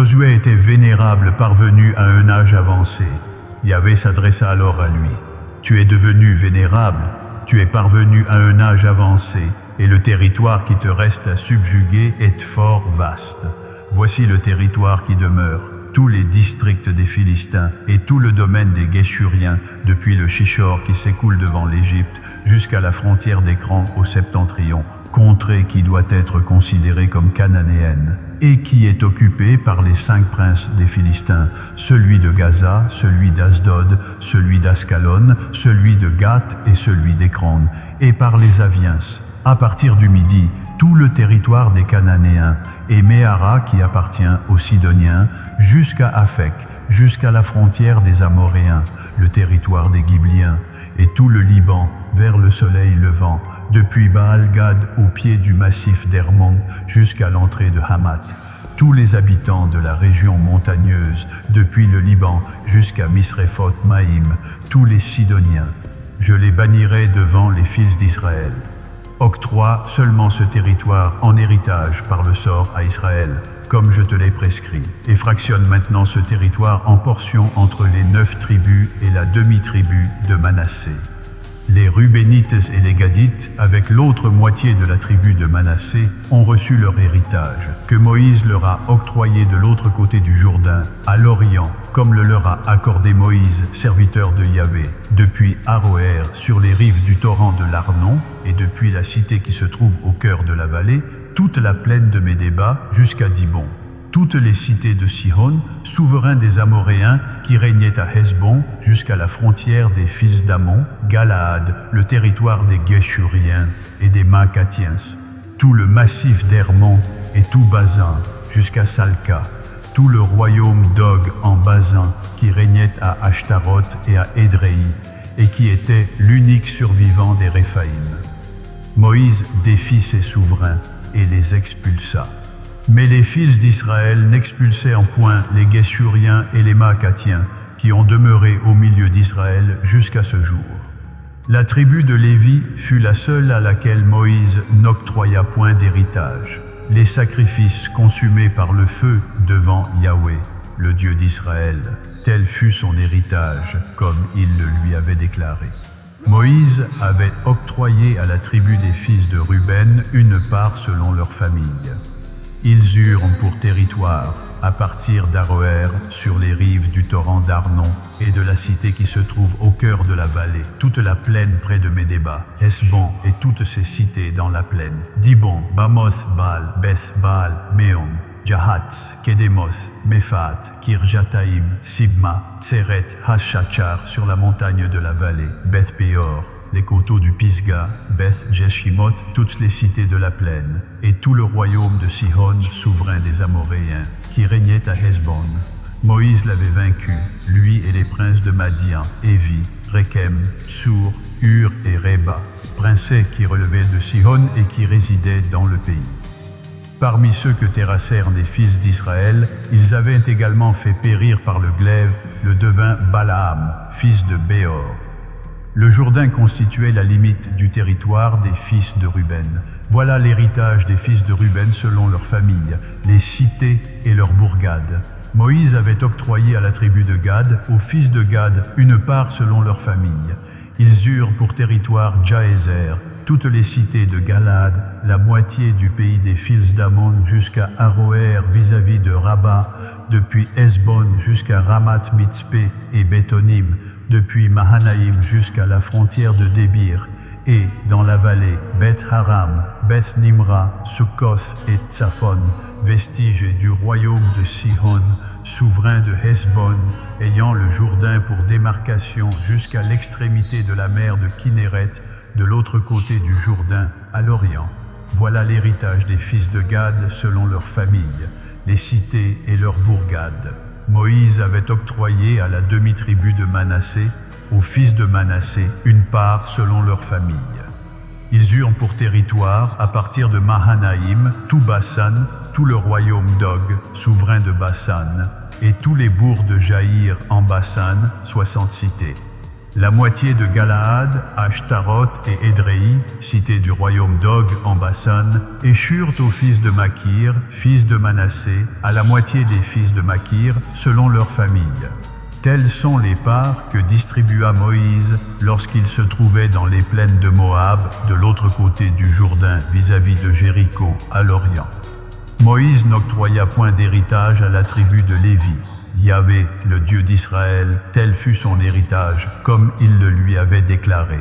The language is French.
Josué était vénérable, parvenu à un âge avancé. Yahvé s'adressa alors à lui. Tu es devenu vénérable, tu es parvenu à un âge avancé, et le territoire qui te reste à subjuguer est fort vaste. Voici le territoire qui demeure, tous les districts des Philistins et tout le domaine des Guéshuriens, depuis le Shishor qui s'écoule devant l'Égypte jusqu'à la frontière d'Écran au septentrion, contrée qui doit être considérée comme cananéenne, et qui est occupée par les 5 princes des Philistins, celui de Gaza, celui d'Asdod, celui d'Ascalon, celui de Gath et celui d'Écron, et par les Aviens, à partir du Midi, tout le territoire des Cananéens, et Méhara qui appartient aux Sidoniens, jusqu'à Aphek, jusqu'à la frontière des Amoréens, le territoire des Ghibliens, et tout le Liban, vers le soleil levant, depuis Baal-Gad au pied du massif d'Hermon, jusqu'à l'entrée de Hamath. Tous les habitants de la région montagneuse, depuis le Liban jusqu'à Misréphoth-Maïm, tous les Sidoniens. Je les bannirai devant les fils d'Israël. Octroie seulement ce territoire en héritage par le sort à Israël, comme je te l'ai prescrit, et fractionne maintenant ce territoire en portions entre les 9 tribus et la demi-tribu de Manassé. Les Rubénites et les Gadites, avec l'autre moitié de la tribu de Manassé, ont reçu leur héritage, que Moïse leur a octroyé de l'autre côté du Jourdain, à l'Orient, comme le leur a accordé Moïse, serviteur de Yahvé, depuis Aroër sur les rives du torrent de l'Arnon, et depuis la cité qui se trouve au cœur de la vallée, toute la plaine de Médéba jusqu'à Dibon. Toutes les cités de Sihon, souverain des Amoréens, qui régnaient à Hesbon jusqu'à la frontière des fils d'Amon, Galaad, le territoire des Guéshuriens et des Maacathiens, tout le massif d'Hermon et tout Basan jusqu'à Salca, tout le royaume d'Og en Basan, qui régnait à Ashtaroth et à Édréi, et qui était l'unique survivant des Réphaïm. Moïse défit ses souverains et les expulsa. Mais les fils d'Israël n'expulsaient en point les Guéshuriens et les Maacathiens, qui ont demeuré au milieu d'Israël jusqu'à ce jour. La tribu de Lévi fut la seule à laquelle Moïse n'octroya point d'héritage. Les sacrifices consumés par le feu devant Yahvé, le Dieu d'Israël, tel fut son héritage, comme il le lui avait déclaré. Moïse avait octroyé à la tribu des fils de Ruben une part selon leur famille. Ils eurent pour territoire, à partir d'Aroër, sur les rives du torrent d'Arnon et de la cité qui se trouve au cœur de la vallée, toute la plaine près de Médéba, Hesbon et toutes ses cités dans la plaine, Dibon, Bamoth, Baal, Beth, Baal, Méon, Jahatz, Kedemoth, Mephat, Kirjataïm, Sibma, Tseret, Hashachar sur la montagne de la vallée, Beth Péor, les coteaux du Pisga, Beth Jeshimoth, toutes les cités de la plaine, et tout le royaume de Sihon, souverain des Amoréens, qui régnait à Hesbon. Moïse l'avait vaincu, lui et les princes de Madian, Évi, Rekem, Tsour, Hur et Réba, princés qui relevaient de Sihon et qui résidaient dans le pays. Parmi ceux que terrassèrent les fils d'Israël, ils avaient également fait périr par le glaive le devin Balaam, fils de Béor. Le Jourdain constituait la limite du territoire des fils de Ruben. Voilà l'héritage des fils de Ruben selon leurs familles, les cités et leurs bourgades. Moïse avait octroyé à la tribu de Gad, aux fils de Gad, une part selon leur famille. Ils eurent pour territoire Jaézer, toutes les cités de Galaad, la moitié du pays des fils d'Amon jusqu'à Aroër vis-à-vis de Rabat, depuis Hesbon jusqu'à Ramath-Mitzpé et Bétonim, depuis Mahanaïm jusqu'à la frontière de Débir, et dans la vallée, Beth Haram, Beth Nimra, Sukkoth et Tsaphon, vestiges du royaume de Sihon, souverain de Hesbon, ayant le Jourdain pour démarcation jusqu'à l'extrémité de la mer de Kinéret, de l'autre côté du Jourdain, à l'Orient. Voilà l'héritage des fils de Gad selon leurs familles, les cités et leurs bourgades. Moïse avait octroyé à la demi-tribu de Manassé, aux fils de Manassé, une part selon leur famille. Ils eurent pour territoire, à partir de Mahanaïm, tout Bassan, tout le royaume d'Og, souverain de Bassan, et tous les bourgs de Jaïr en Bassan, 60 cités. La moitié de Galaad, Ashtaroth et Édréi, cités du royaume d'Og en Bassan, échurent aux fils de Makir, fils de Manassé, à la moitié des fils de Makir, selon leurs familles. Telles sont les parts que distribua Moïse lorsqu'il se trouvait dans les plaines de Moab, de l'autre côté du Jourdain, vis-à-vis de Jéricho, à l'Orient. Moïse n'octroya point d'héritage à la tribu de Lévi. Yahvé, le Dieu d'Israël, tel fut son héritage, comme il le lui avait déclaré.